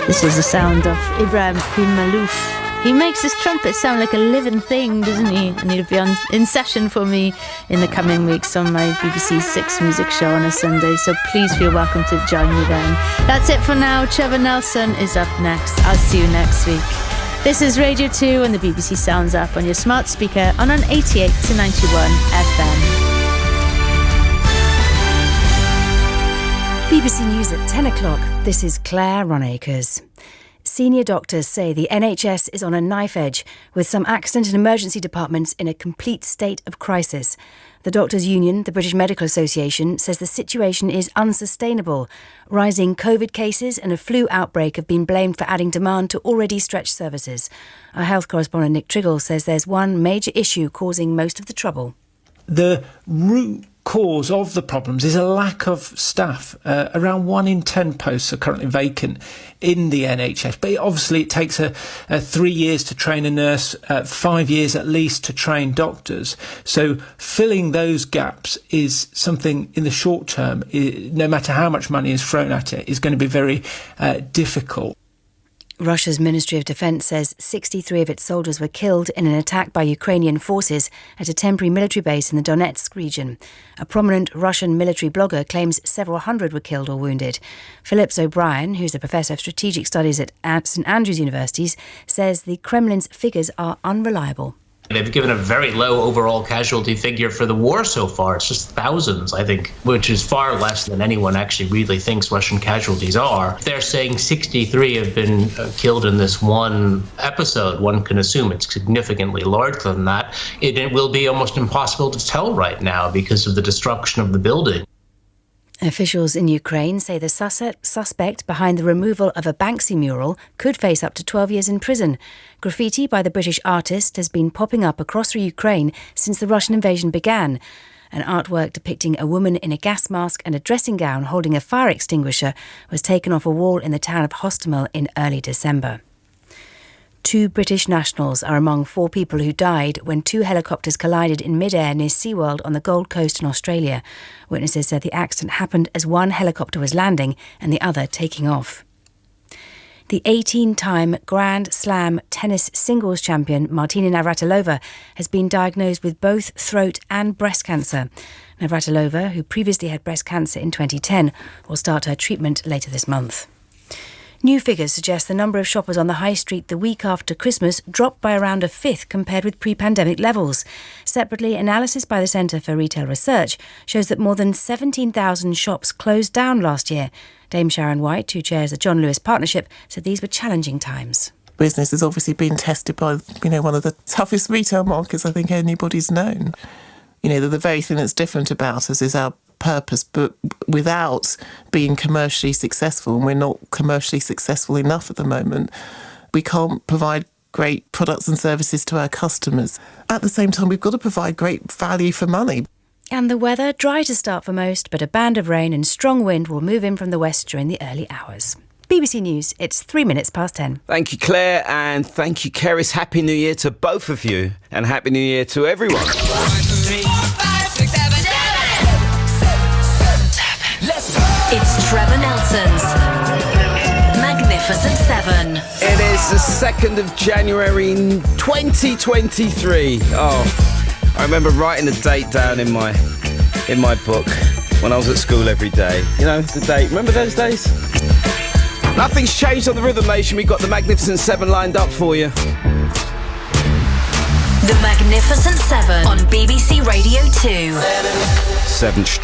This is the sound of Ibrahim bin Malouf. He makes his trumpet sound like a living thing, doesn't he? And he'll be in session for me in the coming weeks on my BBC Six Music Show on a Sunday, so please feel welcome to join me then. That's it for now. Trevor Nelson is up next. I'll see you next week. This is Radio 2 and the BBC Sounds app on your smart speaker on an 88 to 91 FM. BBC News at 10 o'clock. This is Claire Ronacres. Senior doctors say the NHS is on a knife edge, with some accident and emergency departments in a complete state of crisis. The Doctors' Union, the British Medical Association, says the situation is unsustainable. Rising COVID cases and a flu outbreak have been blamed for adding demand to already stretched services. Our health correspondent Nick Triggle says there's one major issue causing most of the trouble. The root cause of the problems is a lack of staff. Around 1 in 10 posts are currently vacant in the NHS, but obviously it takes 3 years to train a nurse, 5 years at least to train doctors. So filling those gaps is something in the short term, no matter how much money is thrown at it, is going to be very difficult. Russia's Ministry of Defence says 63 of its soldiers were killed in an attack by Ukrainian forces at a temporary military base in the Donetsk region. A prominent Russian military blogger claims several hundred were killed or wounded. Phillips O'Brien, who's a professor of strategic studies at St Andrews University, says the Kremlin's figures are unreliable. They've given a very low overall casualty figure for the war so far. It's just thousands, I think, which is far less than anyone actually really thinks Russian casualties are. They're saying 63 have been killed in this one episode. One can assume it's significantly larger than that. It will be almost impossible to tell right now because of the destruction of the building. Officials in Ukraine say the suspect behind the removal of a Banksy mural could face up to 12 years in prison. Graffiti by the British artist has been popping up across Ukraine since the Russian invasion began. An artwork depicting a woman in a gas mask and a dressing gown holding a fire extinguisher was taken off a wall in the town of Hostomel in early December. 2 British nationals are among 4 people who died when 2 helicopters collided in mid-air near SeaWorld on the Gold Coast in Australia. Witnesses said the accident happened as one helicopter was landing and the other taking off. The 18-time Grand Slam tennis singles champion Martina Navratilova has been diagnosed with both throat and breast cancer. Navratilova, who previously had breast cancer in 2010, will start her treatment later this month. New figures suggest the number of shoppers on the high street the week after Christmas dropped by around a fifth compared with pre-pandemic levels. Separately, analysis by the Centre for Retail Research shows that more than 17,000 shops closed down last year. Dame Sharon White, who chairs the John Lewis Partnership, said these were challenging times. Business has obviously been tested by, one of the toughest retail markets I think anybody's known. The very thing that's different about us is our purpose, but without being commercially successful, and we're not commercially successful enough at the moment, we can't provide great products and services to our customers. At the same time, we've got to provide great value for money. And the weather, dry to start for most, but a band of rain and strong wind will move in from the west during the early hours. BBC News, it's 3 minutes past 10. Thank you, Claire, and thank you, Keris. Happy New Year to both of you, and Happy New Year to everyone. 1, 2, 3, 4, 5, 6, 7, 8. It's Trevor Nelson's Magnificent 7. It is the 2nd of January 2023. Oh, I remember writing the date down in my book when I was at school every day. The date. Remember those days? Nothing's changed on the Rhythm Nation. We've got the Magnificent 7 lined up for you. The Magnificent 7 on BBC Radio 2. 7 strong.